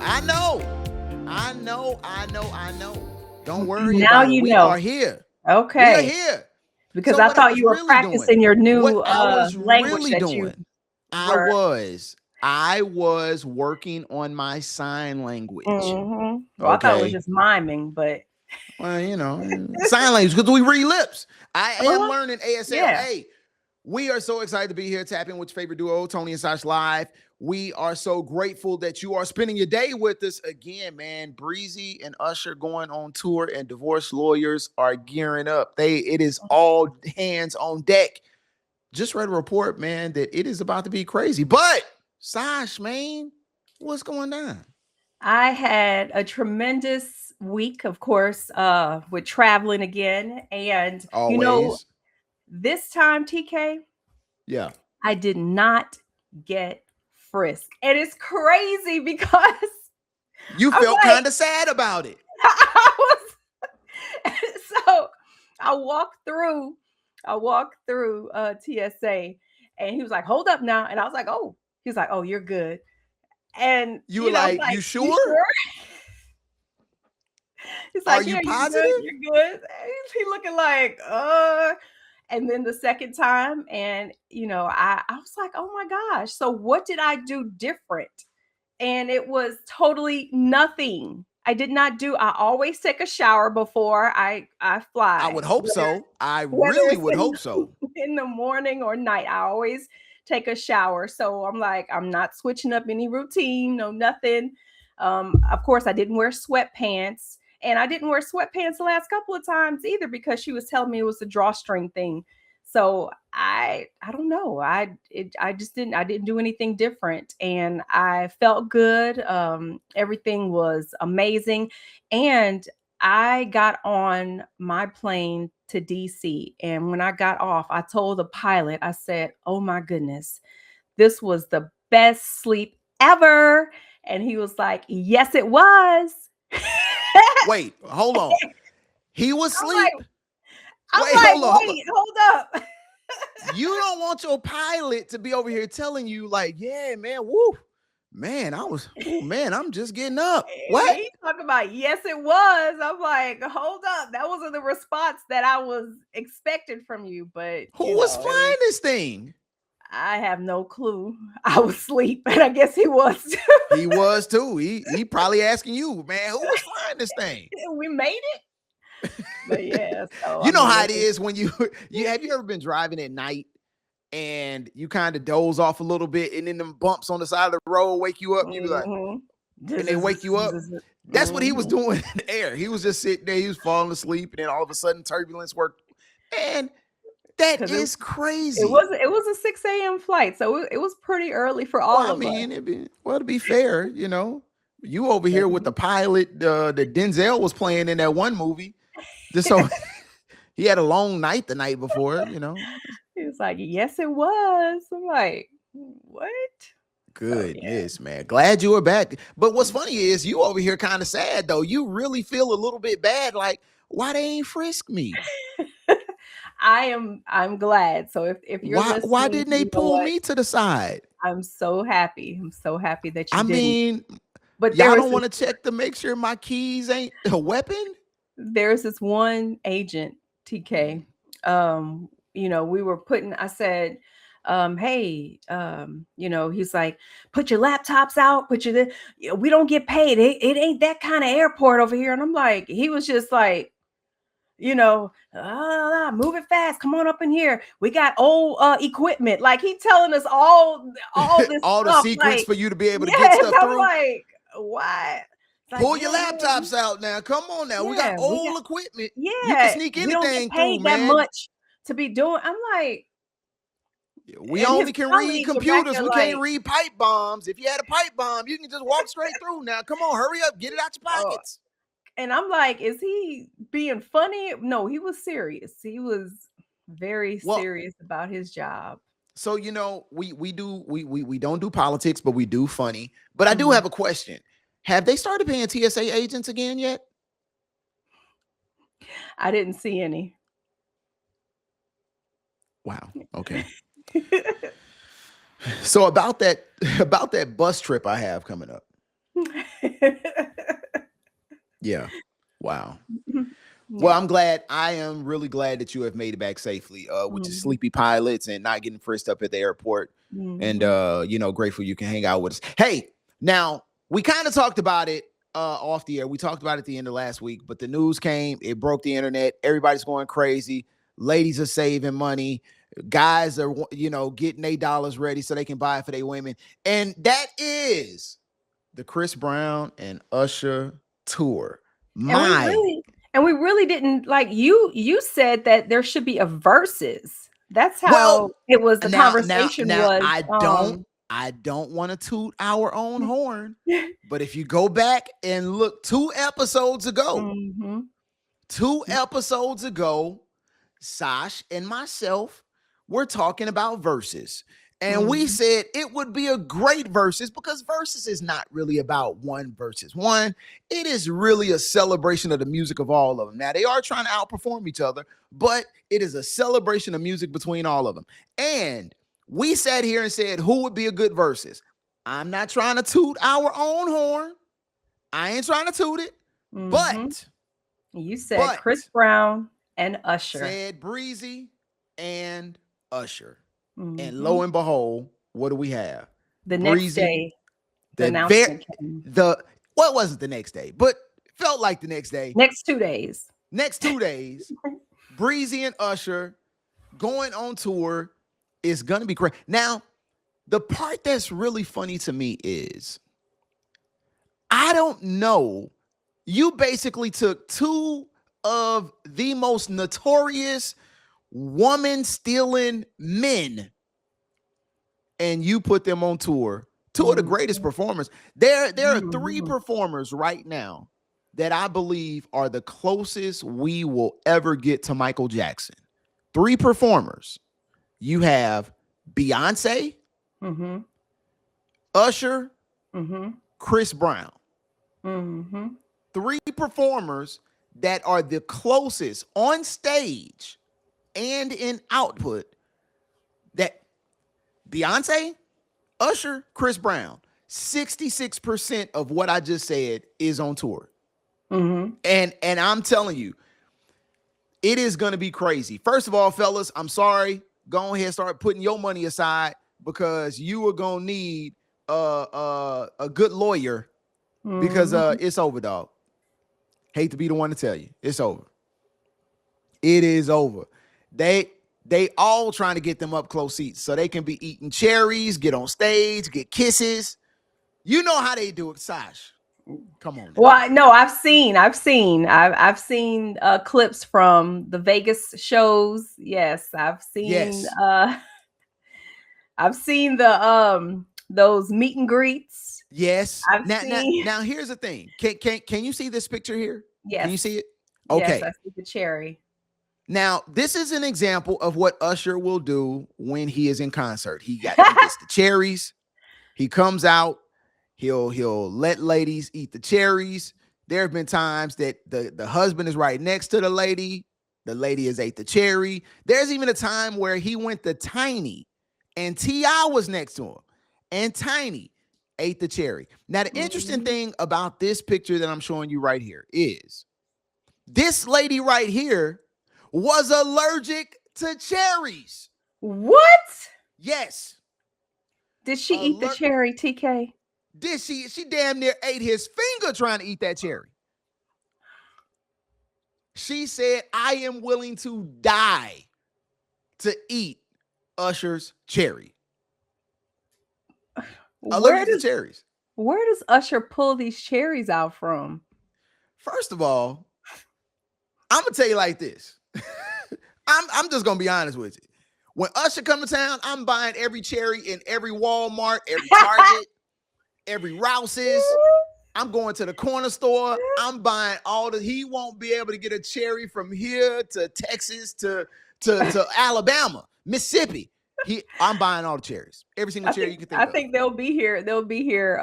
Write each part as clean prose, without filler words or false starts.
I know. I know. I know. I know. Don't worry Now about it. you We know. are here. We are Okay. here. Because So I what I thought was you were really doing, practicing your what new I was language really that you doing, I were. was, I was working on my sign language. Well, I thought it was Okay. just miming, but Well, sign language because we read lips. I am uh learning ASL. yeah. Hey, we are so excited to be here tapping with your favorite duo, Tony and Sash Live. We are so grateful that you are spending your day with us again, man. Breezy and Usher going on tour, and divorce lawyers are gearing up. It is all hands on deck. Just read a report, man, that it is about to be crazy. But Sash, man, what's going on? I had a tremendous week, of course, with traveling again. And, Always. this time, TK, Yeah. I did not get frisked. And it's crazy because You I'm felt like, kind of sad about it. I was, so I walked through, TSA, and he was like, hold up now. And I was like, oh, he was like, oh, you're good. And, You were I'm like, like, you you sure? sure? He's Are like, you yeah, you're positive? good, you're good. And he looking like, and then the second time, and I was like, oh my gosh. So what did I do different? And it was totally nothing. I did not do. I always take a shower before I I fly, would hope so. I whether really it's would hope so. in the morning or night. I always take a shower. So I'm like, I'm not switching up any routine, no nothing. Of course, I didn't wear sweatpants. And I didn't wear sweatpants the last couple of times either because she was telling me it was a drawstring thing. So I don't know. I just didn't do anything different, and I felt good. Everything was amazing, and I got on my plane to DC, and when I got off, I told the pilot, I said, "Oh my goodness, this was the best sleep ever." And he was like, "Yes, it was." Wait, hold on. He was I'm asleep? like, I'm Wait, like, hold on. wait, hold up. You don't want your pilot to be over here telling you, like, yeah, man, woo, man, man, I'm just getting up. What? He talking about, yes, it was. I'm like, hold up, that wasn't the response that I was expecting from you. But Who was flying this thing? I have no clue. I was asleep, and I guess he was too. He was too. He probably asking you, man, who was flying this thing? We made it. But yeah, so You I know mean, how it it was. is when you have you ever been driving at night and you kind of doze off a little bit, and then them bumps on the side of the road wake you up, and you be like, Mhm. and they wake you up. That's what he was Mhm. doing in the air. He was just sitting there, he was falling asleep, and then all of a sudden turbulence worked. And that 'Cause is it crazy. was it was a 6 a.m. flight, so it was pretty early for Well, all I of us. mean, to be fair, you over here with the pilot that Denzel was playing in that one movie. Just so he had a long night the night before. He was like, yes, it was. I'm like, what? So Goodness, man. Glad you were back. But what's funny is you over here kind of sad though. You really feel a little bit bad, like, why they ain't frisk me? I'm glad. So if you're Why listening, didn't they you know pull what? me to the side? I'm so happy. I'm so happy that you I didn't. mean, But y'all don't want to check to make sure my keys ain't a weapon? there's this one agent, TK. We were putting, I said, hey, he's like, put your laptops out, we don't get paid. It ain't that kind of airport over here. And I'm like, he was just like, move it fast. Come on up in here. We got old equipment. Like he telling us all this All the stuff. secrets Like, for you to be able to get yes, stuff I'm through? like, what? It's like, Pull your yeah, laptops out now. Come on now. We got yeah, we got, old equipment. You can yeah. sneak We don't get anything through, paid that man. much to be doing. I'm like, We and his only can read colleagues are back computers. there We can't like, read pipe bombs. If you had a pipe bomb, you can just walk straight through. Now, come on, hurry up, get it out your oh, pockets. and I'm like, is he being funny? No, he was serious. He was very Well, serious about his job. so we don't do politics, but we do funny. But I do Mhm. have a question. Have they started paying TSA agents again yet? I didn't see any. Wow. Okay. So about that about that bus trip I have coming up. Yeah. Wow. Well, Yeah. I'm glad. I am really glad that you have made it back safely with your Mhm. sleepy pilots and not getting frisked up at the airport. And Mhm. grateful you can hang out with us. Hey, now we kind of talked about it off the air. We talked about it at the end of last week, but the news came, it broke the internet. Everybody's going crazy. Ladies are saving money. Guys are, getting their dollars ready so they can buy it for their women. And that is the Chris Brown and Usher tour. And we My really and we really didn't like you said that there should be a verses. That's Well, how it was the now, now, conversation now, was. I don't want to toot our own horn, but if you go back and look Mhm. 2 episodes ago, Sash and myself were talking about verses. And we Mhm. said it would be a great verses because verses is not really about one versus one. It is really a celebration of the music of all of them. Now, they are trying to outperform each other, but it is a celebration of music between all of them. And we sat here and said, who would be a good verses? I'm not trying to toot our own horn. I ain't trying to toot it, Mhm. but, You said Chris but Brown and Usher. said Breezy and Usher. And lo Mhm. and behold, what do we have? The next Breezy, day, the the very announcement came. the well, it wasn't the next day, but felt like the next day. Next 2 days. Next 2 days, Breezy and Usher going on tour is gonna be crazy. Now, the part that's really funny to me is I don't know. You basically took two of the most notorious woman stealing men and you put them on tour. Two of the Mhm. greatest performers. There are three Mhm. performers right now that I believe are the closest we will ever get to Michael Jackson. Three performers. You have Beyonce, Mhm. Usher, Mhm. Chris Brown. Mhm. Three performers that are the closest on stage and in output that Beyonce, Usher, Chris Brown, 66% of what I just said is on tour. Mhm. And I'm telling you, it is going to be crazy. First of all, fellas, I'm sorry. Go ahead and start putting your money aside because you are going to need a good lawyer because Mhm. it's over, dog. Hate to be the one to tell you. It's over. It is over. They they all trying to get them up close seats so they can be eating cherries, get on stage, get kisses. You know how they do it, Sash. Come on now. Well, no, I've seen clips from the Vegas shows. Yes, Yes. I've seen the those meet and greets. Yes. I've Now, now, seen now here's the thing. Can you see this picture here? Can you yes, see it? yes, I Okay. see the cherry. Now, this is an example of what Usher will do when he is in concert. He gets the cherries. He comes out. He'll let ladies eat the cherries. There have been times that the husband is right next to the lady. The lady has ate the cherry. There's even a time where he went to Tiny and T.I. was next to him. And Tiny ate the cherry. Now, the interesting Mhm. thing about this picture that I'm showing you right here is this lady right here was allergic to cherries. What? Yes. Did she eat the Aller- cherry, TK? did she damn near ate his finger trying to eat that cherry. She said, I am willing to die to eat Usher's cherry. Where Allergic to does cherries. where does Usher pull these cherries out from? First of all, I'm gonna tell you like this. I'm just gonna be honest with you. When Usher come to town, I'm buying every cherry in every Walmart, every Target, every Rouse's. I'm going to the corner store. I'm buying all the. He won't be able to get a cherry from here to Texas to Alabama, Mississippi. I'm buying all the cherries, every single I cherry think you can I think of. think they'll be here. They'll be here.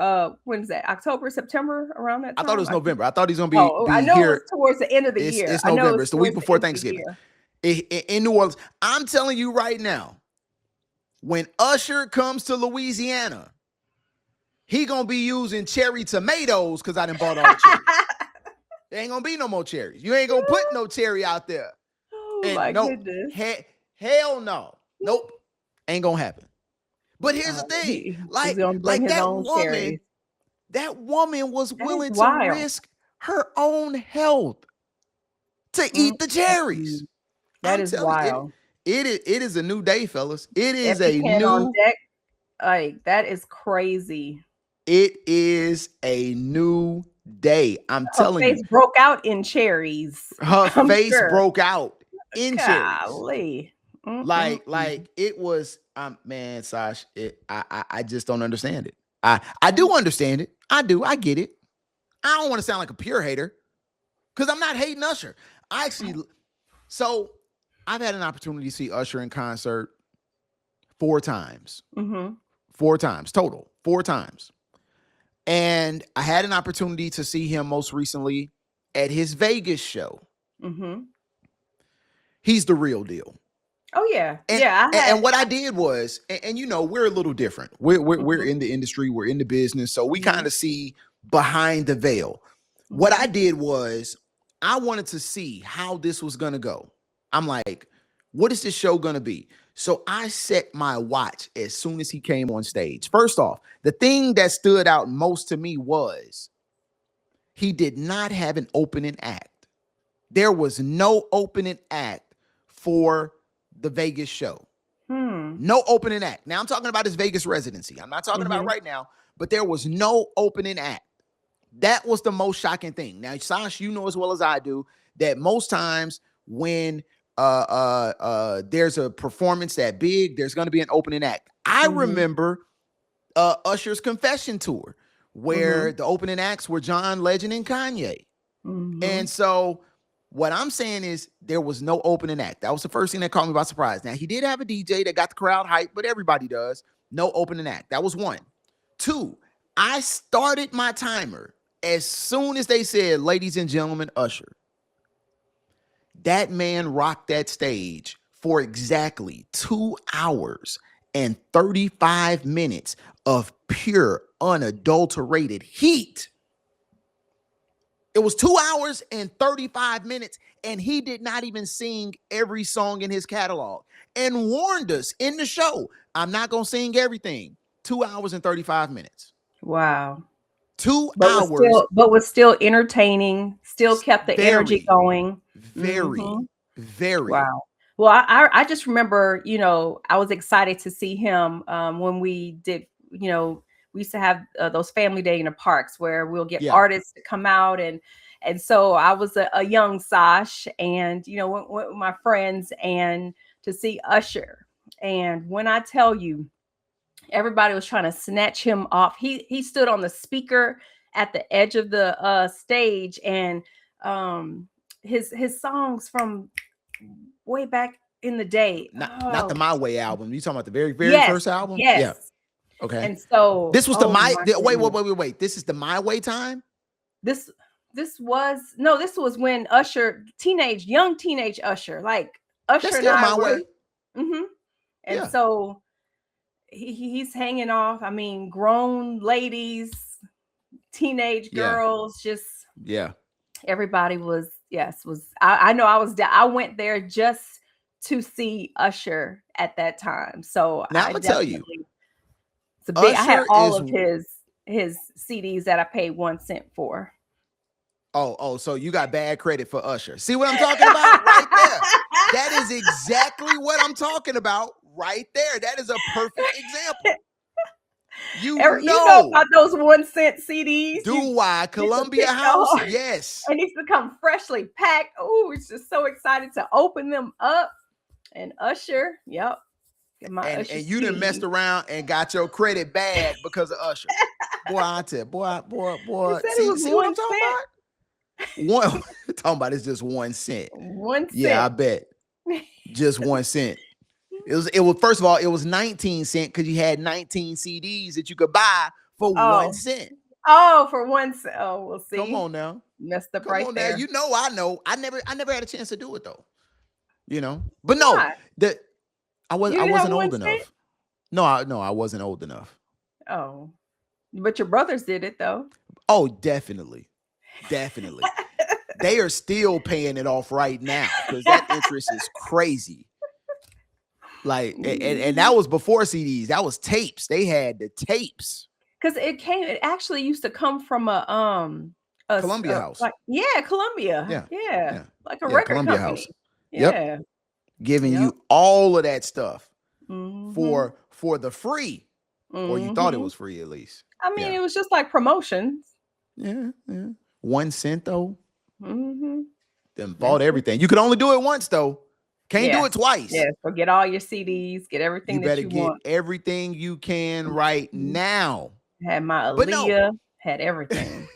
When is that? October, September, around that I thought it time. was I think. November. I thought he's gonna be Oh, I be know it was here. towards the end of the It's year. it's I know November. it's It's the week towards the before end of the Thanksgiving year. in New Orleans. I'm telling you right now, when Usher comes to Louisiana, he gonna be using cherry tomatoes because I done bought all the cherries. There ain't gonna be no more cherries. You ain't gonna put no cherry out there. Oh And my no, goodness. hell no. Nope. Ain't gonna happen. But here's the thing, He's gonna bring his own cherries. that woman was That is willing to wild. risk her own health to eat the cherries. That I'm is telling you, wild. it is a new day, fellas. It is Every a can on new deck. Like, that is crazy. it is a new day. I'm Her telling you, face broke out in cherries. her I'm face sure. broke out in cherries. Golly. Like it was man, Sash, I just don't understand it. I do understand it. I get it. I don't want to sound like a pure hater because I'm not hating Usher. I actually, so I've had an opportunity to see Usher in concert 4 times. Mm-hmm. 4 times total, 4 times. And I had an opportunity to see him most recently at his Vegas show. Mm-hmm. He's the real deal. Oh yeah, And, yeah. and what I did was, and you know, we're a little different. We're Mhm. in the industry, we're in the business, so we Mhm. kind of see behind the veil. What I did was, I wanted to see how this was gonna go. I'm like, what is this show gonna be? So I set my watch as soon as he came on stage. First off, the thing that stood out most to me was he did not have an opening act. There was no opening act for the Vegas show. No opening act. Now I'm talking about his Vegas residency. I'm not talking about right now, but there was no opening act. That was the most shocking thing. Now, Sash, you know as well as I do that most times when there's a performance that big, there's going to be an opening act. I remember Usher's Confession tour where the opening acts were John Legend and Kanye. And so what I'm saying is there was no opening act. That was the first thing that caught me by surprise. Now, he did have a DJ that got the crowd hyped, but everybody does. No opening act. That was one. Two, I started my timer as soon as they said, ladies and gentlemen, Usher. That man rocked that stage for exactly 2 hours and 35 minutes of pure, unadulterated heat. It was 2 hours and 35 minutes, and he did not even sing every song in his catalog and warned us in the show, I'm not going to sing everything. 2 hours and 35 minutes. Wow. 2 But hours. was still entertaining, still kept the energy Very, going. very, very. Wow. Well, I just remember, I was excited to see him when we did, we used to have those family day in the parks where we'll get artists to come out. And so I was a young Sash and, went with my friends and to see Usher. And when I tell you, everybody was trying to snatch him off. He stood on the speaker at the edge of the stage, and his songs from way back in the day. Not the My Way album. You talking about the very yes, first album? Yes. Yeah. Okay. And so this was wait. This is the My Way time? This was when Usher, young teenage Usher, like Usher. That's still and I My were, Way. And so he's hanging off. I mean, grown ladies, teenage girls, just everybody was. I know I went there just to see Usher at that time. So now I'm gonna tell you, it's a big. I had all of his CDs that I paid 1 cent for. Oh, so you got bad credit for Usher. See what I'm talking about right there? That is exactly what I'm talking about right there. That is a perfect example. You know about those 1 cent CDs. Do I? Columbia House? Yes. And these become freshly packed. Oh, it's just so excited to open them up. And Usher, yep. And you done messed around and got your credit bad because of Usher. Boy, I tell boy. See what I'm talking about? Talking about it's just 1 cent. 1 cent. Yeah, I bet. Just 1 cent. It was first of all, it was 19 cents because you had 19 CDs that you could buy for 1 cent. Oh, for 1 cent. Oh, we'll see. Come on now. Messed up. Come right on there. Now. You know, I know. I never had a chance to do it though. But no, I wasn't old enough. No, I wasn't old enough. Oh. But your brothers did it though. Oh, definitely. Definitely. They are still paying it off right now because that interest is crazy. Like, and that was before CDs. That was tapes. They had the tapes. Because it actually used to come from Columbia House. like, yeah, Columbia. Yeah. Yeah. Yeah. Like a Yeah. record Columbia House. company. Yep. Yeah. Giving Yep. you all of that stuff Mm-hmm. for the free. Or you thought it was free at least. I mean, it was just like promotions. Yeah. 1 cent though. Mm-hmm. Then bought everything. You could only do it once though. Can't do Yeah. it twice. Yeah. So get all your CDs, get You everything that better you get want. everything you can right now. Had my But no. Aaliyah, had everything.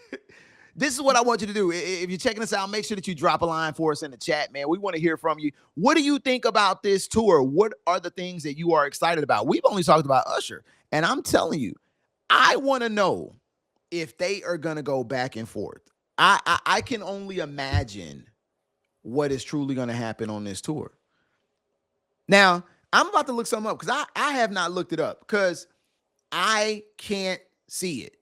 This is what I want you to do. If you're checking us out, make sure that you drop a line for us in the chat, man. We want to hear from you. What do you think about this tour? What are the things that you are excited about? We've only talked about Usher, and I'm telling you, I want to know if they are going to go back and forth. I can only imagine what is truly going to happen on this tour. Now, I'm about to look something up because I have not looked it up because I can't see it.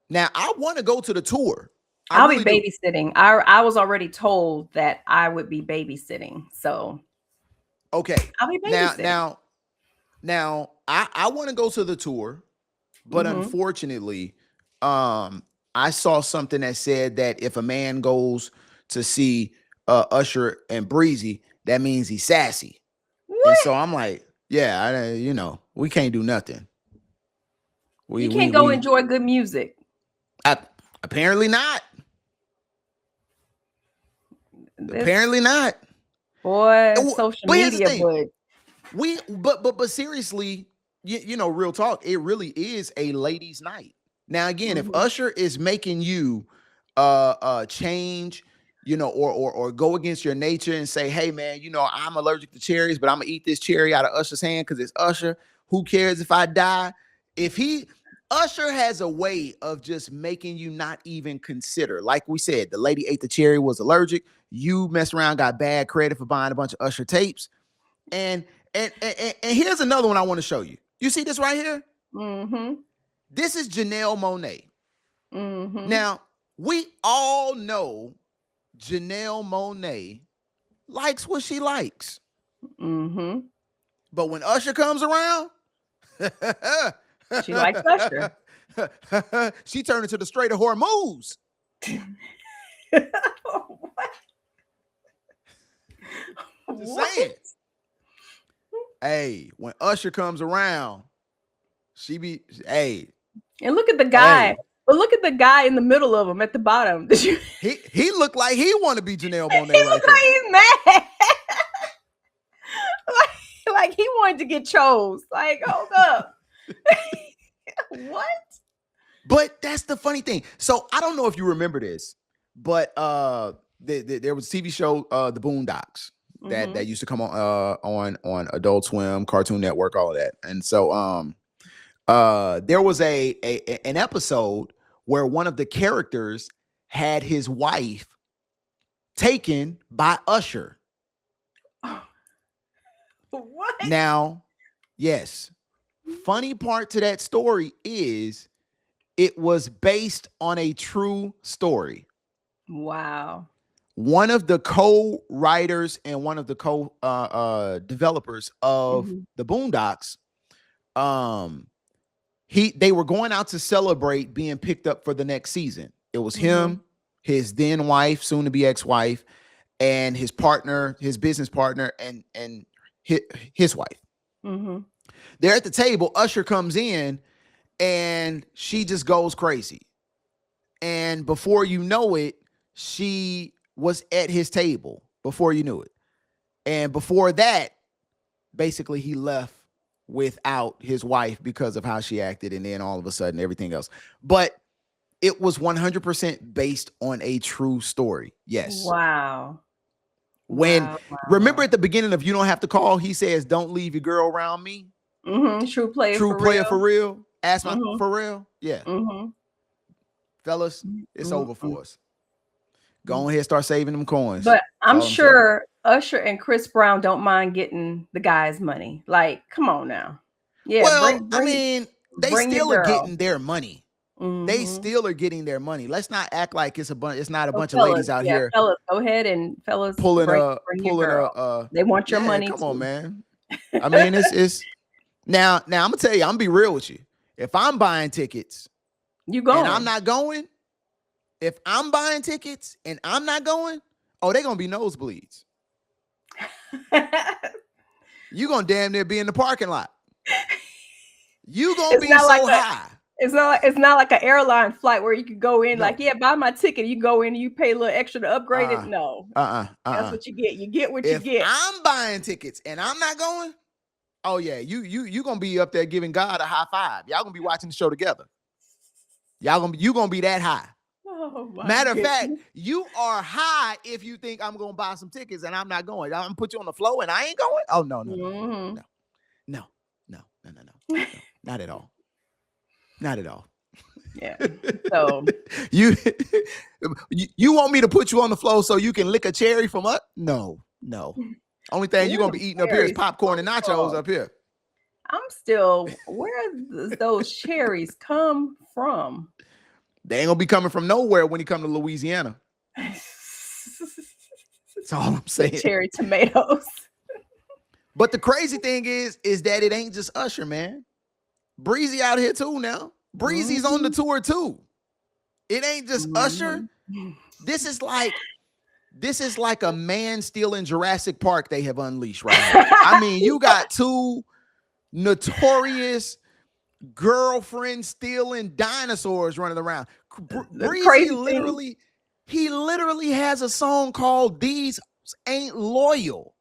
Now, I want to go to the tour. I'll be babysitting. I was already told that I would be babysitting. So okay. I'll be babysitting. Now I want to go to the tour, but unfortunately, I saw something that said that if a man goes to see Usher and Breezy, that means he's sassy. What? And so I'm like, yeah, we can't do nothing. You can't go enjoy good music. Apparently not. Apparently not. Boy, social media would. But seriously, real talk, it really is a ladies' night. Now, again, if Usher is making you change, or go against your nature and say, hey, man, I'm allergic to cherries, but I'm gonna eat this cherry out of Usher's hand because it's Usher. Who cares if I die? Usher has a way of just making you not even consider. Like we said, the lady ate the cherry, was allergic. You messed around, got bad credit for buying a bunch of Usher tapes. And here's another one I want to show you. You see this right here? This is Janelle Monáe. Now, we all know Janelle Monáe likes what she likes. But when Usher comes around, she likes Usher. She turned into the Strait of Hormuz. What? Just saying. Hey, when Usher comes around, hey. And look at the guy. Hey. But look at the guy in the middle of them at the bottom. He looked like he want to be Janelle Monáe. He looked like he's mad. like he wanted to get chose. Like, hold up. What? But that's the funny thing. So I don't know if you remember this, but there was a TV show, The Boondocks, that used to come on Adult Swim, Cartoon Network, all of that. And so there was an episode where one of the characters had his wife taken by Usher. What? Now, yes. Funny part to that story is it was based on a true story. Wow. One of the co-writers and one of the developers of the Boondocks, they were going out to celebrate being picked up for the next season. It was him, his then wife, soon to be ex-wife, and his partner, his business partner, and his wife. They're at the table. Usher comes in and she just goes crazy. And before you know it, she was at his table before you knew it. And before that, basically he left without his wife because of how she acted. And then all of a sudden everything else. But it was 100% based on a true story. Yes. Wow. Remember at the beginning of You Don't Have to Call, he says, don't leave your girl around me. True player for real. Ask my for real. Yeah. Fellas, it's over for us. Go ahead, start saving them coins. But I'm sure Usher and Chris Brown don't mind getting the guy's money. Like, come on now. Yeah. Well, they still are getting their money. They Mm-hmm. still are getting their money. Let's not act like it's not a So bunch of ladies out here fellas, go ahead and fellas pulling bring your girl. They want your yeah, money come on, too. man. I mean, it's now I'm gonna tell you, I'm gonna be real with you. If I'm buying tickets You and I'm going. not going, if I'm buying tickets and I'm not going, oh, they're gonna be nosebleeds. You gonna damn near be in the parking lot. You gonna It's be not like so high. it's not like an airline flight where you could go in like, No. yeah, buy my ticket. You go in and you pay a little extra to upgrade it. Uh No. uh That's uh. what you get. You get what you If get. I'm buying tickets and I'm not going, oh yeah, you gonna be up there giving God a high five. Y'all gonna be watching the show together. You gonna be that high. Oh my Matter of fact, goodness. you are high if you think I'm gonna buy some tickets and I'm not going. I'm gonna put you on the floor and I ain't going. Oh no, Mhm. no, not at all. Not at all. Yeah. So you you want me to put you on the floor so you can lick a cherry from up? No. Only thing you're where gonna them be eating up here is cherries popcorn come and nachos from? up here. I'm still where does those cherries come from? They ain't gonna be coming from nowhere when he come to Louisiana. That's all I'm saying. Cherry tomatoes. But the crazy thing is that it ain't just Usher, man. Breezy out here too now. Breezy's on the tour too. It ain't just Usher. This is like a man stealing Jurassic Park they have unleashed right here. I mean, you got two notorious girlfriend stealing dinosaurs running around. Breezy literally has a song called "These Ain't Loyal."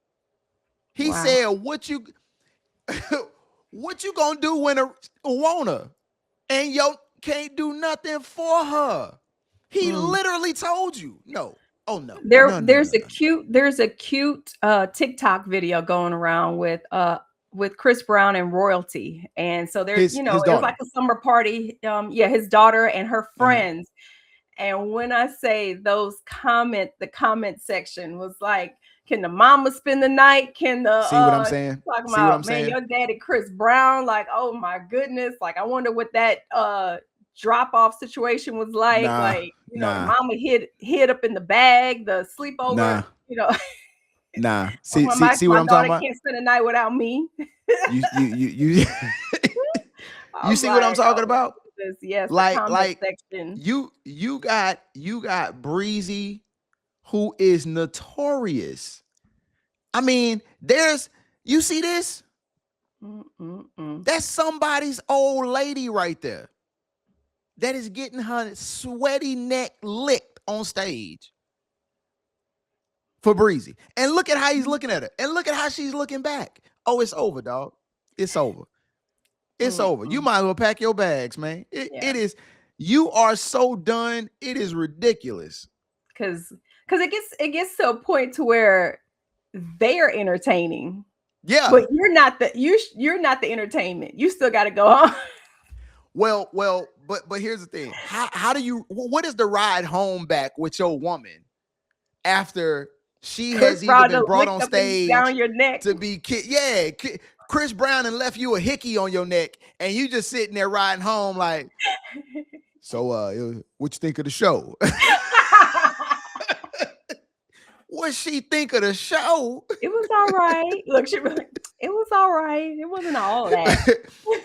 He said, "What you gonna do when a wanna and yo can't do nothing for her?" He literally told you, no. Oh no. There's a cute TikTok video going around with Chris Brown and royalty. And so there's, His it's like daughter. a summer party. His daughter and her friends. And when I say the comment section was like, can the mama spend the night? Can the See what I'm saying? talking See what I'm about, man, saying? your daddy Chris Brown, like, oh my goodness. Like, I wonder what that drop-off situation was like. Nah, Like, the nah, mama hid up in the bag, the sleepover, nah, nah. oh, See what my I'm talking daughter about? can't spend the night without me. You you I'm see what I'm like, talking oh my about? goodness, yes, the Like comment section. you got Breezy, who is notorious. I mean, you see this? That's somebody's old lady right there that is getting her sweaty neck licked on stage for Breezy. And look at how he's looking at her. And look at how she's looking back. Oh, it's over, dog. It's over. It's over. You might as well pack your bags, man. It is. You are so done. It is ridiculous. Because it gets to a point to where they're entertaining. Yeah. But you're not the entertainment. You still got to go on. Well, but here's the thing. How do you? What is the ride home back with your woman after she has either been brought on stage down your neck to be Chris Brown and left you a hickey on your neck, and you just sitting there riding home like, so what you think of the show? What she think of the show? It was all right. Look, she was like, it was all right. It wasn't all that.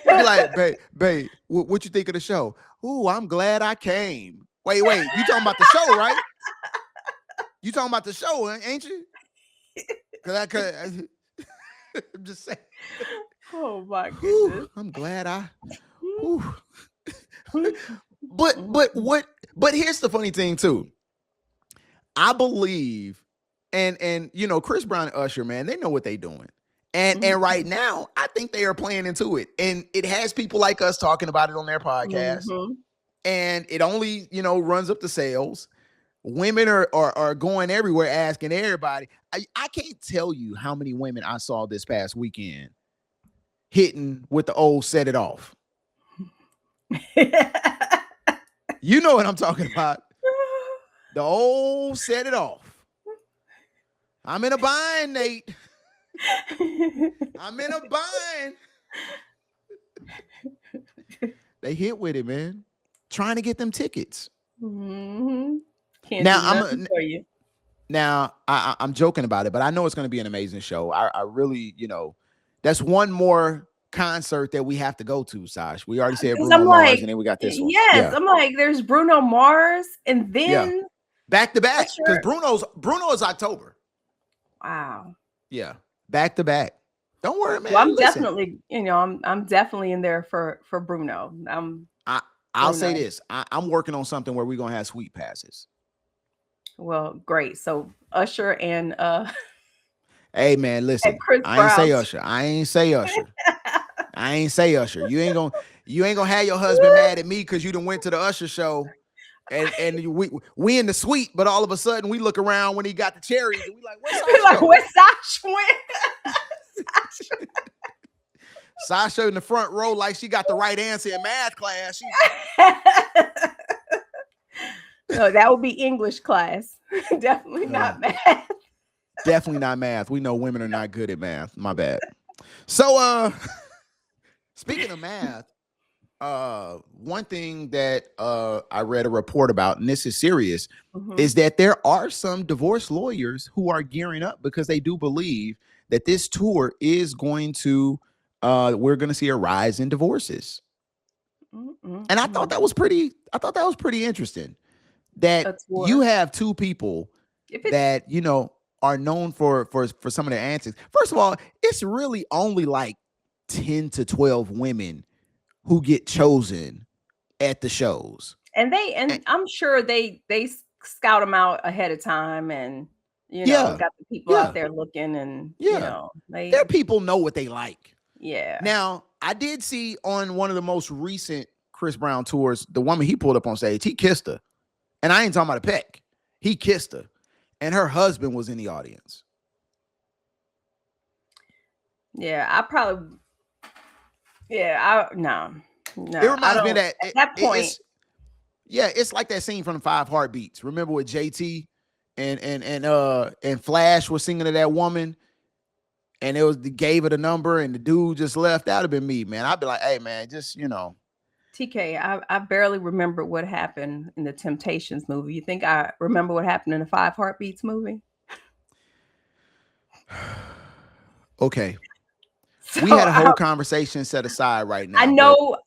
Be like, babe, what you think of the show? Ooh, I'm glad I came. Wait, you talking about the show, right? You talking about the show, ain't you? I'm just saying. Oh my goodness. I'm glad but here's the funny thing too. I believe, and Chris Brown and Usher, man, they know what they're doing. And right now, I think they are playing into it. And it has people like us talking about it on their podcast. And it only, runs up the sales. Women are going everywhere asking everybody. I can't tell you how many women I saw this past weekend hitting with the old set it off. You know what I'm talking about. The old set it off. I'm in a bind, Nate. I'm in a bind. They hit with it, man. trying to get them tickets. Mm-hmm. Can't Now do nothing for you. I'm joking about it, but I know it's going to be an amazing show. I really, that's one more concert that we have to go to, Sash. We already said Because Bruno I'm Mars, like, and then we got this one. yes, Yeah, I'm like, there's Bruno Mars, and yeah, then back to back, because Usher. Bruno is October. Wow. Yeah, back to back. Don't worry, man. Well, I'm Listen, definitely, I'm definitely in there for Bruno. I'll say Bruno. this. I'm working on something where we're gonna have sweet passes. Well, great. So Usher and Hey, man, and listen. Chris I ain't say Brown. Usher. I ain't say Usher. I ain't say Usher. You ain't gonna have your husband mad at me because you done went to the Usher show and we in the suite, but all of a sudden we look around when he got the cherries and we like, where's Sash Like, go? where Sash went? Sasha in the front row like she got the right answer in math class. No, that would be English class. Definitely not math. Definitely not math. We know women are not good at math. My bad. So speaking of math, one thing that I read a report about, and this is serious, is that there are some divorce lawyers who are gearing up because they do believe that this tour is going to we're going to see a rise in divorces. And I thought that was pretty interesting that you have two people that are known for some of their antics. First of all, it's really only like 10 to 12 women who get chosen at the shows. And I'm sure they scout them out ahead of time, and got the people out there looking, and their people know what they like. Yeah. Now, I did see on one of the most recent Chris Brown tours, the woman he pulled up on stage, he kissed her. And I ain't talking about a peck. He kissed her. And her husband was in the audience. Yeah, I probably. Yeah, no. It reminds me of that. At that point. It's like that scene from the 5 Heartbeats. Remember with JT and Flash was singing to that woman, and gave her the number, and the dude just left. That'd have been me, man. I'd be like, hey, man, just TK, I barely remember what happened in the Temptations movie. You think I remember what happened in the 5 Heartbeats movie? Okay. So we had a whole conversation set aside right now. I know,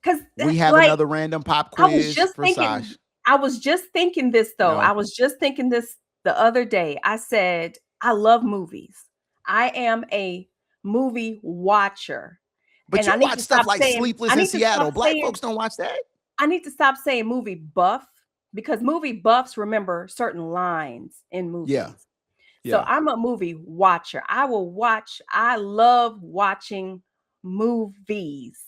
because we have another random pop quiz for Sash. I was just thinking this, though. No. I was just thinking this the other day. I said, I love movies. I am a movie watcher. But you watch stuff like Sleepless in Seattle. Black folks don't watch that. I need to stop saying movie buff, because movie buffs remember certain lines in movies. Yeah. So I'm a movie watcher. I love watching movies.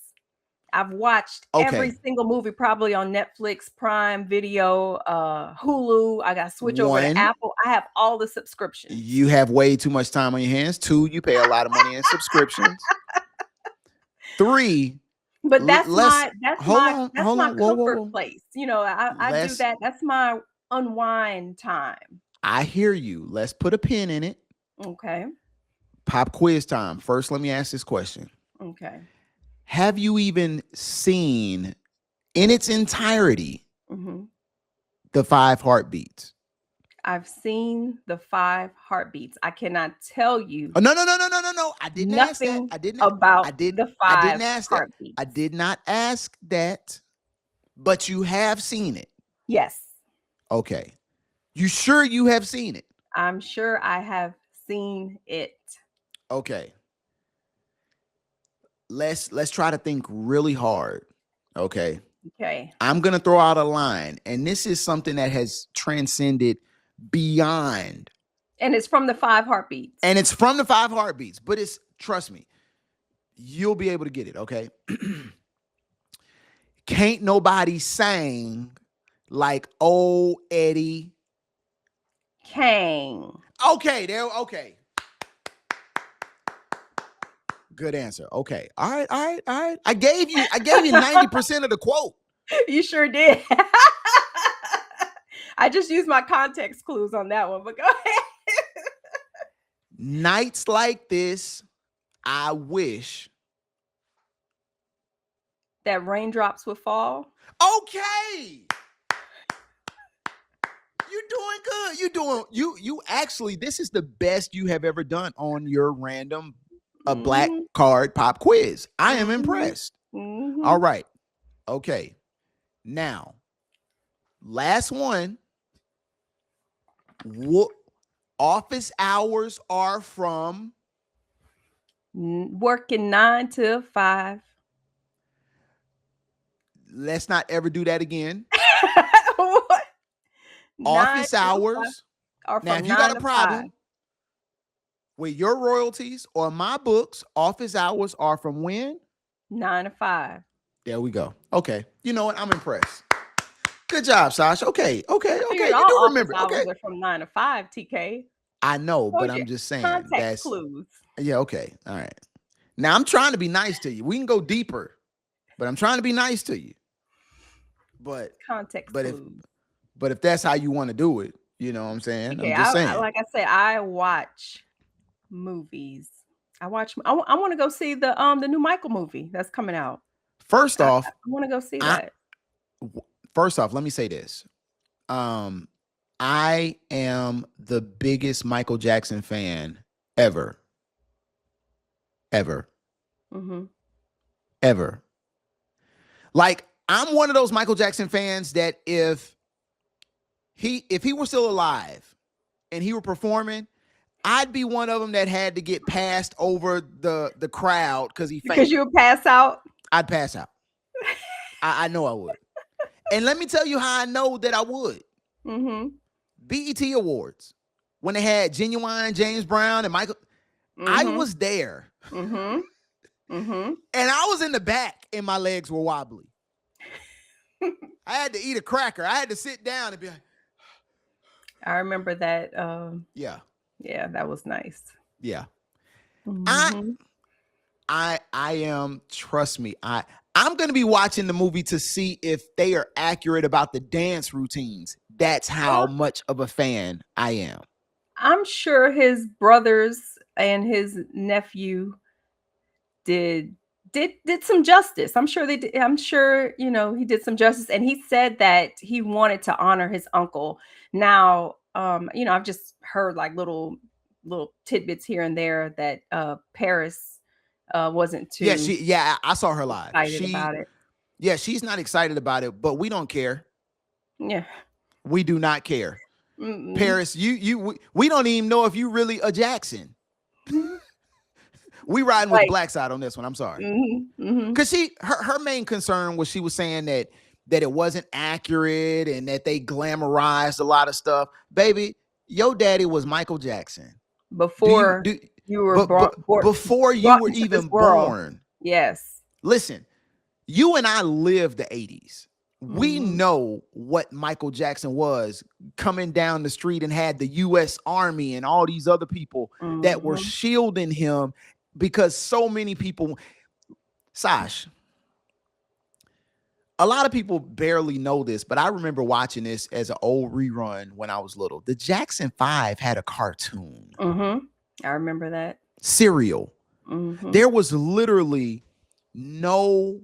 I've watched every single movie probably on Netflix, Prime Video, Hulu. I got to switch over to Apple. I have all the subscriptions. You have way too much time on your hands. 2, you pay a lot of money in subscriptions. 3, but that's my comfort place. I do that. That's my unwind time. I hear you. Let's put a pin in it. Okay. Pop quiz time. First, let me ask this question. Okay. Have you even seen in its entirety the 5 Heartbeats? I've seen the 5 Heartbeats. I cannot tell you. Oh, no. I didn't ask that. I didn't ask Heartbeats. that. I did not ask that. But you have seen it. Yes. Okay. You sure you have seen it? I'm sure I have seen it. Okay. Let's try to think really hard. Okay. Okay. I'm going to throw out a line, and this is something that has transcended beyond. And it's from the 5 Heartbeats. But trust me, you'll be able to get it, okay? Can't nobody sing like old Eddie Kane. Okay. Good answer. Okay. All right. I gave you 90% of the quote. You sure did. I just used my context clues on that one, but go ahead. Nights like this, I wish That raindrops would fall. Okay. You're doing good. You actually, this is the best you have ever done on your random a black Mm-hmm. card pop quiz. I am Mm-hmm. impressed. Mm-hmm. All right. Okay. Now, last one. What office hours are from? Working 9 to 5. Let's not ever do that again. What? 9 Office to 5 hours. or Now, from if you got 9 a to 5. problem with your royalties or my books, office hours are from when? 9 to 5. There we go. Okay. You know what? I'm impressed. Good job, Sash. Okay. I figured You all do office remember. hours Okay. are from 9 to 5, TK. I know, but Told I'm you. just saying Context that's, clues. yeah, okay. All right. Now I'm trying to be nice to you. We can go deeper, but I'm trying to be nice to you. But Context but if clues. but if that's how you want to do it, you know what I'm saying? Okay, I'm just saying. like I said, I watch movies. I want to go see the new Michael movie that's coming out. First I off, want to go see I that. let me say this. I am the biggest Michael Jackson fan ever. Ever. Mm-hmm. Ever. Like, I'm one of those Michael Jackson fans that if he were still alive and he were performing, I'd be one of them that had to get passed over the crowd because he fainted. Because you would pass out. I'd pass out. I know I would. And let me tell you how I know that I would. Mm-hmm. BET Awards, when they had Genuine, James Brown, and Michael, I was there. Mm-hmm. Mm-hmm. And I was in the back and my legs were wobbly. I had to eat a cracker. I had to sit down and be like, I remember that. yeah. Yeah, that was nice. Yeah. Mm-hmm. I am, trust me, I'm going to be watching the movie to see if they are accurate about the dance routines. That's how much of a fan I am. I'm sure his brothers and his nephew did some justice. I'm sure they did. I'm sure, he did some justice. And he said that he wanted to honor his uncle. Now, I've just heard like little tidbits here and there that Paris wasn't too I saw her live. excited about it. Yeah, she's not excited about it, but we don't care. Yeah. We do not care. Mm-mm. Paris, we don't even know if you really a Jackson. We riding with the black side on this one. I'm sorry. Because her main concern was she was saying that it wasn't accurate and that they glamorized a lot of stuff. Baby, your daddy was Michael Jackson. Before you were before you were even born. Yes. Listen, you and I lived the 80s. We know what Michael Jackson was, coming down the street and had the U.S. Army and all these other people that were shielding him because so many people. Sash, a lot of people barely know this, but I remember watching this as an old rerun when I was little. The Jackson 5 had a cartoon. I remember that. Cereal. There was literally no...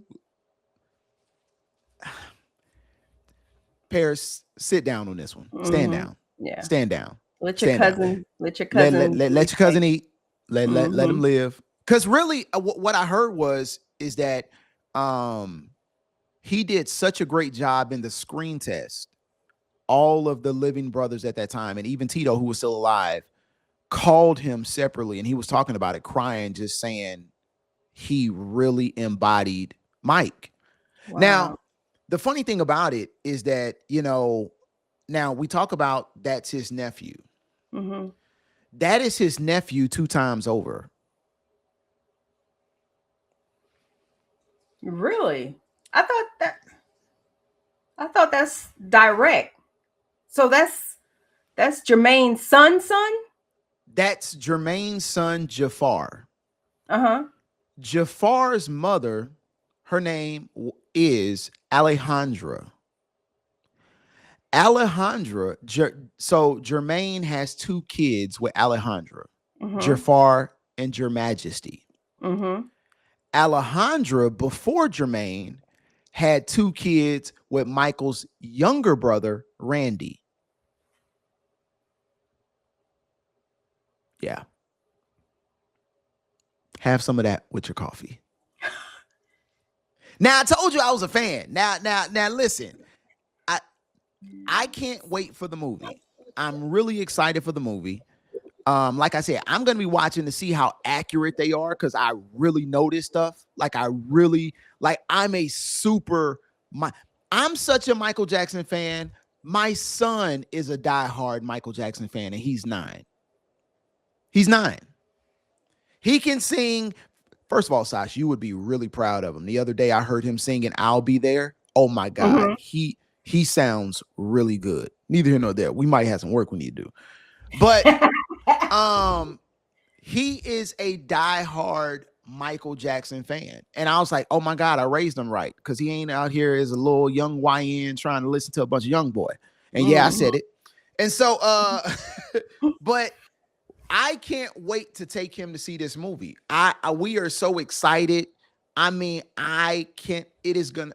Paris, sit down on this one. Stand down. Yeah. Stand down. Let your cousin let your cousin eat. Let him live. Because really, what I heard is that he did such a great job in the screen test. All of the living brothers at that time, and even Tito, who was still alive, called him separately, and he was talking about it, crying, just saying he really embodied Mike. Wow. Now, the funny thing about it is that, now we talk about that's his nephew. That is his nephew 2 times over. Really? I thought that's direct. So that's Jermaine's son? That's Jermaine's son, Jafar. Jafar's mother, her name is Alejandra. So Jermaine has 2 kids with Alejandra, Jafar and Your Majesty. Alejandra, before Jermaine, had 2 kids with Michael's younger brother, Randy. Yeah. Have some of that with your coffee. Now, I told you I was a fan. Now, listen. I can't wait for the movie. I'm really excited for the movie. Like I said, I'm gonna be watching to see how accurate they are because I really know this stuff. Like I really like. I'm such a Michael Jackson fan. My son is a diehard Michael Jackson fan, and he's 9. He's 9. He can sing. First of all, Sash, you would be really proud of him. The other day, I heard him singing "I'll Be There." Oh my God, he sounds really good. Neither here nor there. We might have some work we need to do, but he is a diehard Michael Jackson fan, and I was like, oh my God, I raised him right because he ain't out here as a little young YN trying to listen to a bunch of young boy. And yeah, I said it. And so, but I can't wait to take him to see this movie. We are so excited. I mean, I can't. It is gonna.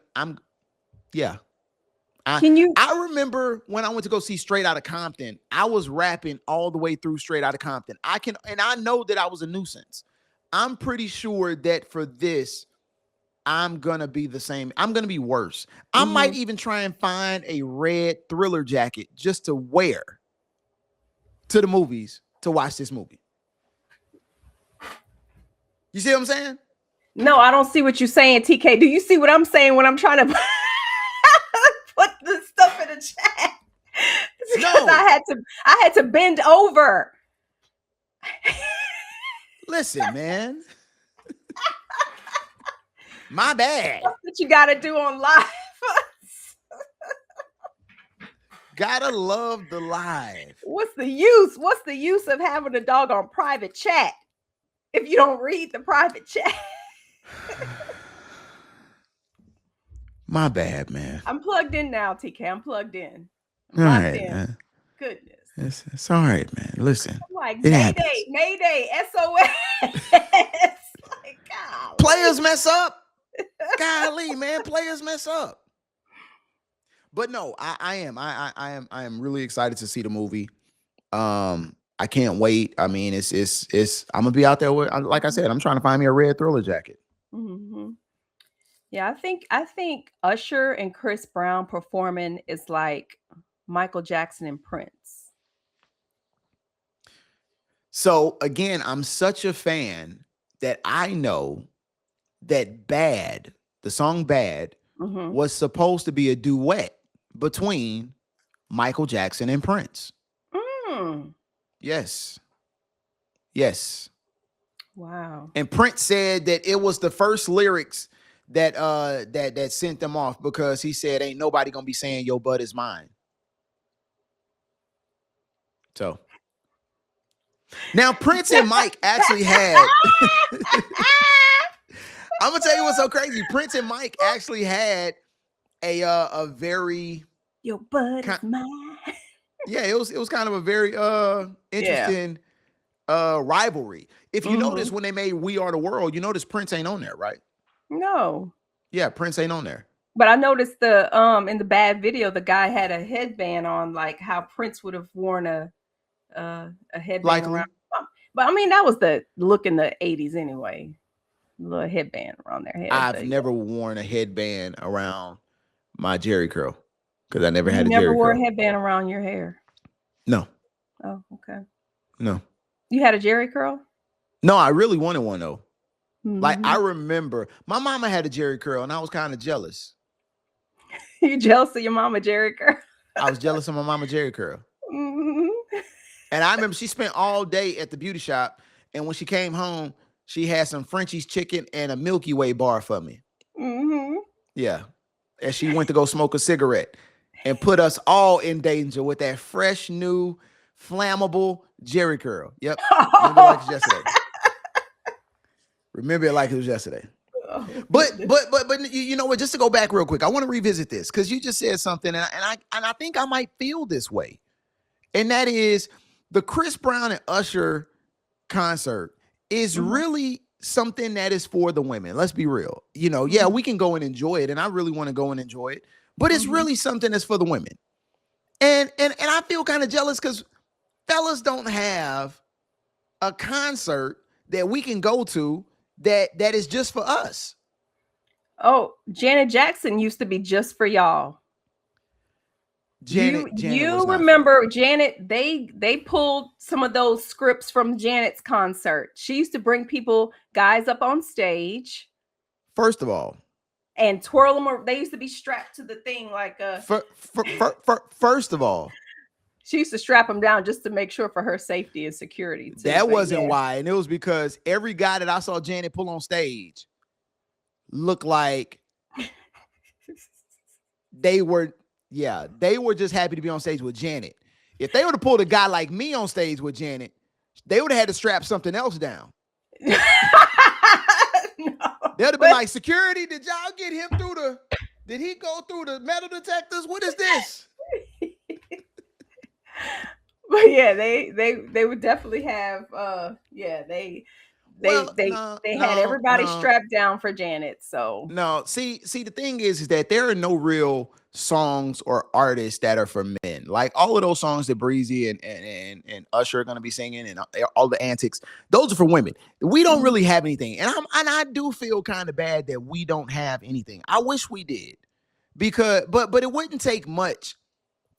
Yeah. I remember when I went to go see Straight Outta Compton, I was rapping all the way through Straight Outta Compton. And I know that I was a nuisance. I'm pretty sure that for this, I'm gonna be the same. I'm gonna be worse. I might even try and find a red Thriller jacket just to wear to the movies to watch this movie. You see what I'm saying? No, I don't see what you're saying, TK. Do you see what I'm saying when I'm trying to put the stuff in the chat? It's because I had to bend over. Listen, man. My bad. That's what you gotta do on live. Gotta love the live. What's the use? What's the use of having a dog on private chat if you don't read the private chat? My bad, man. I'm plugged in now, TK. I'm plugged in. All right, man. Goodness. It's all right, man. Listen. I'm like, Mayday, SOS. Like, golly. Players mess up. Golly, man. Players mess up. But no, I am really excited to see the movie. I can't wait. I mean, it's I'm gonna be out there with, like I said, I'm trying to find me a red Thriller jacket. Yeah, I think Usher and Chris Brown performing is like Michael Jackson and Prince. So again, I'm such a fan that I know that Bad, the song Bad, was supposed to be a duet between Michael Jackson and Prince. Yes. Wow. And Prince said that it was the first lyrics that sent them off because he said, ain't nobody gonna be saying your butt is mine. So now Prince and Mike actually had I'm gonna tell you what's so crazy. Prince and Mike actually had a very your butt is mine. Yeah, it was kind of a very interesting rivalry. If you notice when they made We Are the World, you notice Prince ain't on there, right? No. Yeah, Prince ain't on there. But I noticed in the Bad video, the guy had a headband on, like how Prince would have worn a headband around. But I mean, that was the look in the 80s anyway. A little headband around their head. I've never worn a headband around my Jerry curl because I never had a Jerry curl. You never wore a headband around your hair? No. Oh, okay. No. You had a Jerry curl? No, I really wanted one though. Like I remember my mama had a Jerry curl and I was kind of jealous. You jealous of your mama Jerry curl? I was jealous of my mama Jerry curl. And I remember she spent all day at the beauty shop, and when she came home, she had some Frenchie's chicken and a Milky Way bar for me. Yeah. And she went to go smoke a cigarette and put us all in danger with that fresh, new, flammable Jerry curl. Yep. Remember like it's yesterday. Remember it like it was yesterday. But you know what? Just to go back real quick, I want to revisit this because you just said something, and I think I might feel this way, and that is the Chris Brown and Usher concert is really something that is for the women. Let's be real. You know, yeah, we can go and enjoy it, and I really want to go and enjoy it, but it's really something that's for the women. And I feel kind of jealous because fellas don't have a concert that we can go to that is just for us. Oh, Janet Jackson used to be just for y'all. Janet You was not remember Janet? They pulled some of those scripts from Janet's concert. She used to bring guys up on stage. First of all, and twirl them. Or they used to be strapped to the thing like a. First of all, she used to strap them down just to make sure for her safety and security. Too, that wasn't why, and it was because every guy that I saw Janet pull on stage looked like they were just happy to be on stage with Janet. If they would have pulled a guy like me on stage with Janet, they would have had to strap something else down. No, they'd have been like, security, did y'all get him did he go through the metal detectors? What is this? But yeah, they would definitely have they had everybody strapped down for Janet. So no, see the thing is that there are no real songs or artists that are for men. Like all of those songs that Breezy and Usher are going to be singing and all the antics, those are for women. We don't really have anything, and I do feel kind of bad that we don't have anything. I wish we did, because but it wouldn't take much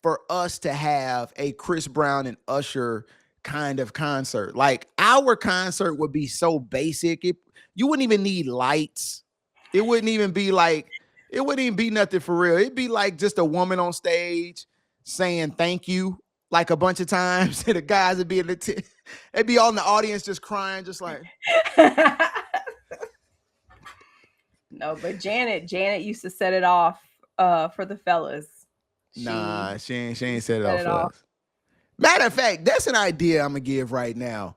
for us to have a Chris Brown and Usher kind of concert. Like our concert would be so basic. You wouldn't even need lights. It wouldn't even be nothing for real. It'd be like just a woman on stage saying thank you like a bunch of times. And the guys would be they'd be all in the audience just crying, just like. No, but Janet used to set it off for the fellas. She ain't set it off for us. Matter of fact, that's an idea I'm gonna give right now.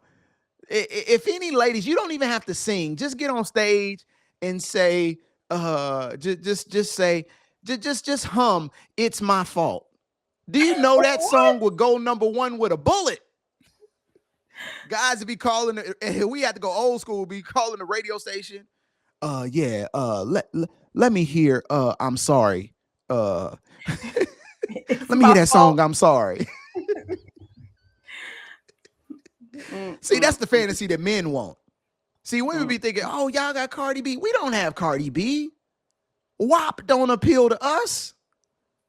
If any ladies, you don't even have to sing. Just get on stage and say, just hum "It's My Fault." Do you know that song would go #1 with a bullet? Guys would be calling, and we have to go old school. Be calling the radio station. Let me hear. I'm sorry. Let me hear that song. I'm sorry. See, that's the fantasy that men want. See, women be thinking, oh, y'all got Cardi B. We don't have Cardi B. WAP don't appeal to us.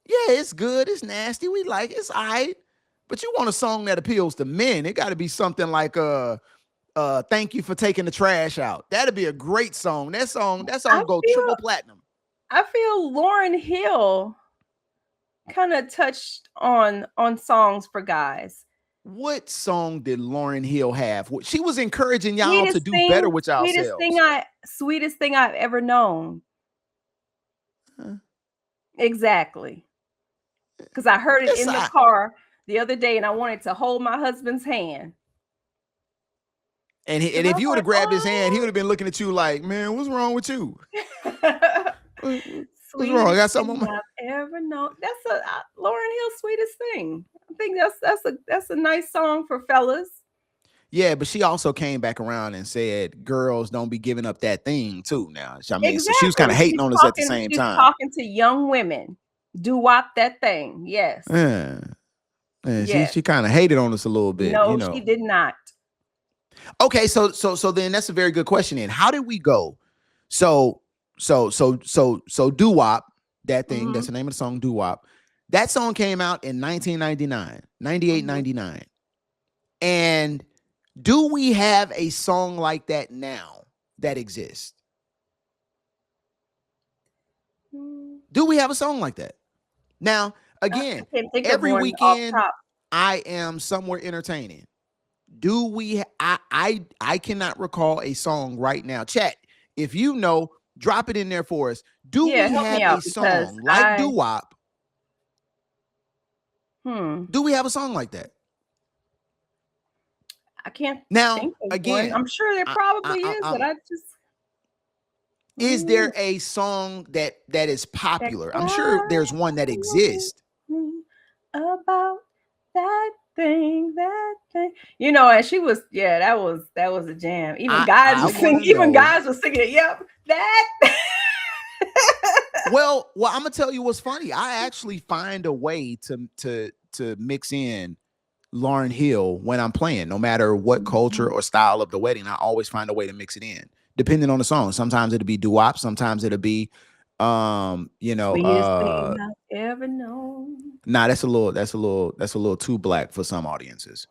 Yeah, it's good. It's nasty. We like it. It's all right. But you want a song that appeals to men. It got to be something like Thank You for Taking the Trash Out. That'd be a great song. That song go triple platinum. I feel Lauryn Hill kind of touched on songs for guys. What song did Lauryn Hill have? She was encouraging y'all to do better with yourselves. Sweetest thing I've ever known. Huh. Exactly. Because I heard it in the car the other day, and I wanted to hold my husband's hand. And if you would have grabbed his hand, he would have been looking at you like, man, what's wrong with you? What's wrong? I got something on my... I've ever known. That's Lauryn Hill's Sweetest Thing. I think that's a nice song for fellas. Yeah, but she also came back around and said, "Girls, don't be giving up that thing too." Now, I mean, so she was kind of hating on us at the same time. Talking to young women, doo-wop that thing. Yes. Yeah. She kind of hated on us a little bit. No, she did not. Okay, so then that's a very good question. Then how did we go? So doo-wop, that thing, that's the name of the song, doo-wop. That song came out in 1999, 98, 99. And do we have a song like that now that exists? Do we have a song like that? Now, again, every weekend I am somewhere entertaining. Do we? I cannot recall a song right now. Chat, if you know, drop it in there for us. Do we have a song like doo-wop? Do we have a song like that? I can't. Now, again, I'm sure there probably is, but I just. Is there a song that is popular? I'm sure there's one that exists. About that thing that You know, and she was, yeah, that was a jam. Even guys I were want singing, to even know. guys were singing it. Yep, that. Well, I'm gonna tell you what's funny. I actually find a way to mix in Lauryn Hill when I'm playing, no matter what culture or style of the wedding. I always find a way to mix it in, depending on the song. Sometimes it'll be doo-wop, sometimes it'll be Sweetest thing I've ever known. nah, that's a little too black for some audiences.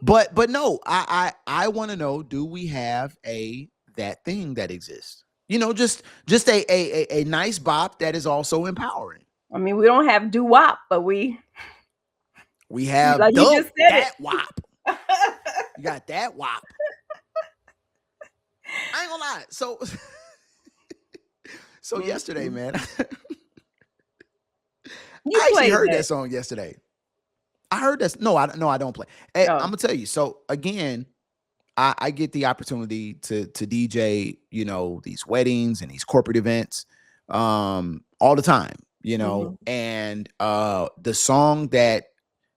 But but no, I want to know, do we have a that thing that exists? Just a nice bop that is also empowering. I mean, we don't have doo wop, but We have like you just said that it. wop. You got that wop. I ain't gonna lie. So yesterday, man, You I actually played heard that. that song yesterday. I heard that. No, I don't play. Hey, I'm Oh, gonna tell you. So again, I get the opportunity to DJ, these weddings and these corporate events, all the time, mhm, and the song that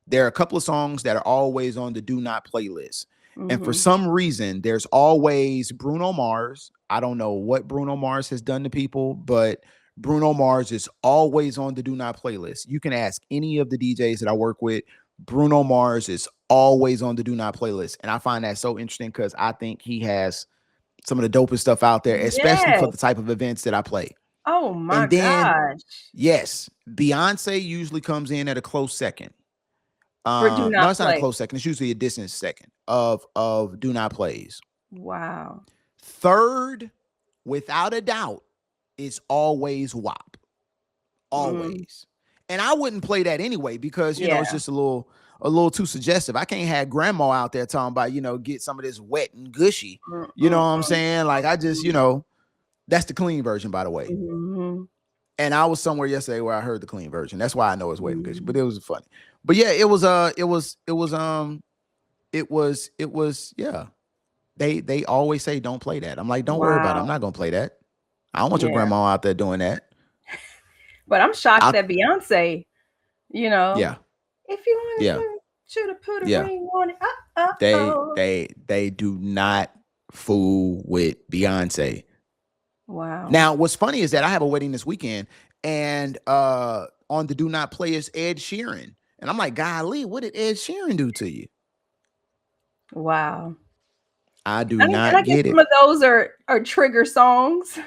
there are a couple of songs that are always on the do not playlist. And for mhm. some reason, there's always Bruno Mars. I don't know what Bruno Mars has done to people, but Bruno Mars is always on the do not playlist. You can ask any of the DJs that I work with. Bruno Mars is always on the do not playlist. And I find that so interesting because I think he has some of the dopest stuff out there, especially for Yes. the type of events that I play. Oh my And then, gosh. yes, Beyonce usually comes in at a close second. For do No, not it's not a play. close second. It's usually a distant second of do not plays. Wow. Third, without a doubt, is always WAP. Mm, Always. And I wouldn't play that anyway because it's yeah. just a little too suggestive. I can't have grandma out there talking about, get some of this wet and gushy. Mm, You know mm, what I'm saying? Like I just, mm, that's the clean version, by the way. mhm, And I was somewhere yesterday where I heard the clean version. That's why I know it's wet and gushy, but mhm. it was funny. But yeah, it was yeah. They always say don't play that. I'm like, don't worry about it. I'm Wow. not gonna play that. I don't want your Yeah. grandma out there doing that. But I'm shocked I that Beyonce, you know, Yeah, if you want yeah, to should have put a yeah. ring on it. They Oh. they they do not fool with Beyonce. Wow. Now, what's funny is that I have a wedding this weekend, and on the do not play is Ed Sheeran. And I'm like, golly, what did Ed Sheeran do to you? Wow. I do And I not guess get some it. of those are trigger songs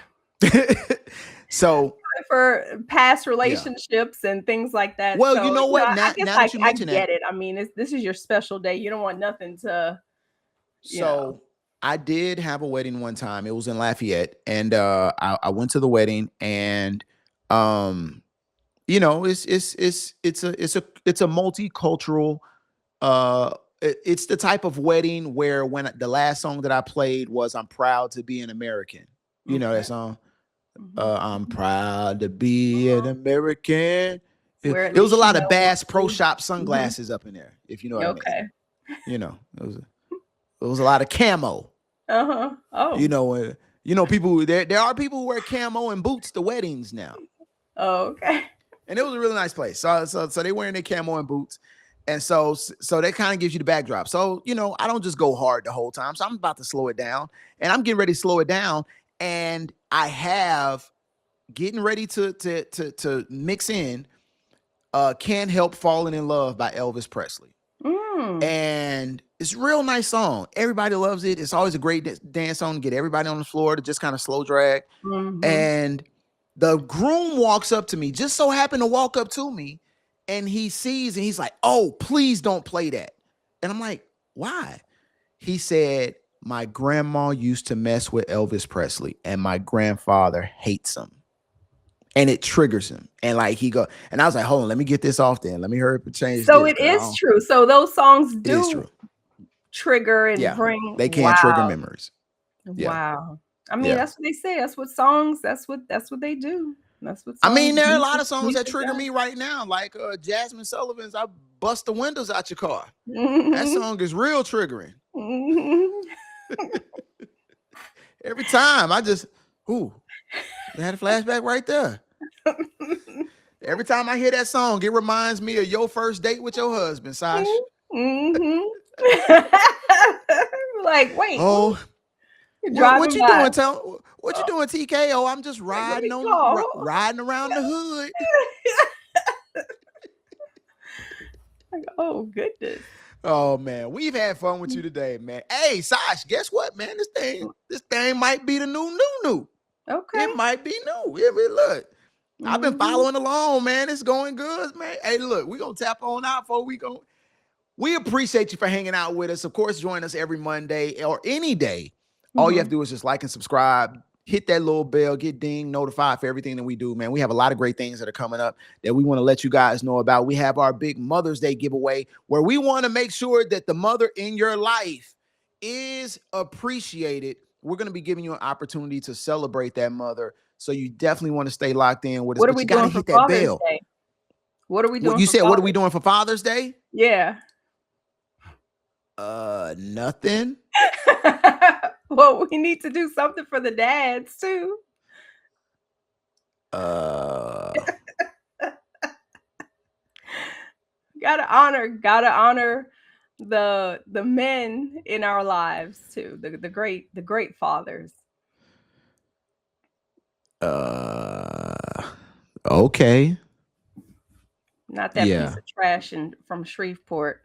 So for past yeah. relationships and things like that. Well, you So, know what? I Now guess now that you I mention that, get it. I mean, this is your special day. You don't want nothing to, you know. so I did have a wedding one time. It was in Lafayette, and I went to the wedding, and um, it's a multicultural. It's the type of wedding where when the last song that I played was "I'm Proud to Be an American." You know Okay. that song. Mhm, I'm mhm. proud to be an American. It, Where at it was a least you lot of know one Bass Pro thing. Shop Mhm. sunglasses up in there, if you know what I mean. Okay. It was a lot of camo. Uh-huh. You Oh. know, uh, people. There are people who wear camo and boots to weddings now, Oh, okay. and it was a really nice place. So they wearing their camo and boots, and so that kind of gives you the backdrop. So I don't just go hard the whole time. So I'm about to slow it down, and I'm getting ready to slow it down, and I have getting ready to mix in "Can't Help Falling in Love" by Elvis Presley. Mm. And it's a real nice song. Everybody loves it. It's always a great dance song to get everybody on the floor to just kind of slow drag. Mhm. And the groom walks up to me, just so happened to walk up to me, and he sees and he's like, "Oh, please don't play that." And I'm like, "Why?" He said, "My grandma used to mess with Elvis Presley, and my grandfather hates him." And it triggers him. And like and I was like, hold on, let me get this off then. Let me hurry up and change So this it because I is don't, true. So those songs it is do true. trigger and Yeah. bring, They can trigger wow. memories. Yeah. Wow. I mean, Yeah. that's what they say. That's what songs, that's what they do. That's what I mean, songs, there are a lot music of songs that music trigger does. me right now, like Jasmine Sullivan's "I Bust the Windows Out Your Car." That Mhm. song is real triggering. Mhm. Every time I just, ooh, I had a flashback right there. Every time I hear that song, it reminds me of your first date with your husband, Sash. Mm-hmm. Like, wait, Oh, you're what driving you by. doing? What you doing, TKO? I'm just Like, let me riding call. riding around the hood. Like, oh goodness. Oh man, we've had fun with you today, man. Hey, Sash, guess what, man? This thing might be the new. Okay. It might be new. Yeah, but look, I've been Mhm. following along, man. It's going good, man. Hey, look, we gonna tap on out before we go. We appreciate you for hanging out with us. Of course, join us every Monday or any day. All you have to do is just like and subscribe, hit that little bell, get ding, notified for everything that we do, man. We have a lot of great things that are coming up that we want to let you guys know about. We have our big Mother's Day giveaway where we want to make sure that the mother in your life is appreciated. We're going to be giving you an opportunity to celebrate that mother. So you definitely want to stay locked in with us, What are but we you got to doing for hit that Father's bell. Day? What are we doing? What you for said, what are we Father's doing for Father's Day? Yeah. Nothing. Well, we need to do something for the dads too. Gotta honor the men in our lives too. The great fathers. Okay. Not that Yeah. piece of trash from Shreveport.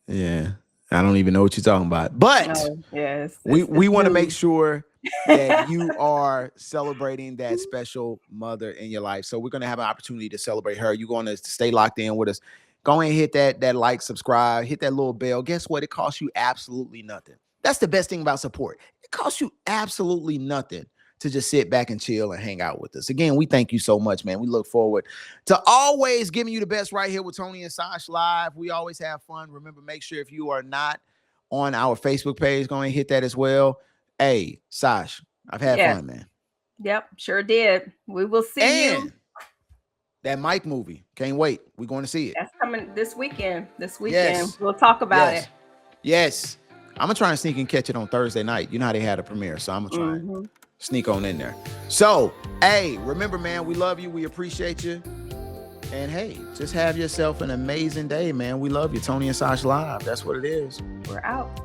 Yeah. I don't even know what you're talking about. But Oh, yes. we want to make sure that you are celebrating that special mother in your life. So we're going to have an opportunity to celebrate her. You're going to stay locked in with us. Go ahead and hit that like, subscribe, hit that little bell. Guess what? It costs you absolutely nothing. That's the best thing about support. It costs you absolutely nothing to just sit back and chill and hang out with us. Again, we thank you so much, man. We look forward to always giving you the best right here with Tony and Sash live. We always have fun. Remember, make sure if you are not on our Facebook page, go and hit that as well. Hey, Sash, I've had fun, man. Yep, sure did. We will see you. That Mike movie, can't wait. We're going to see it. That's coming this weekend. Yes. We'll talk about it. Yes. I'm going to try and sneak and catch it on Thursday night. You know how they had a premiere, so I'm going to try and sneak on in there. So, hey, remember, man, we love you. We appreciate you. And hey, just have yourself an amazing day, man. We love you. Tony and Sash Live. That's what it is. We're out.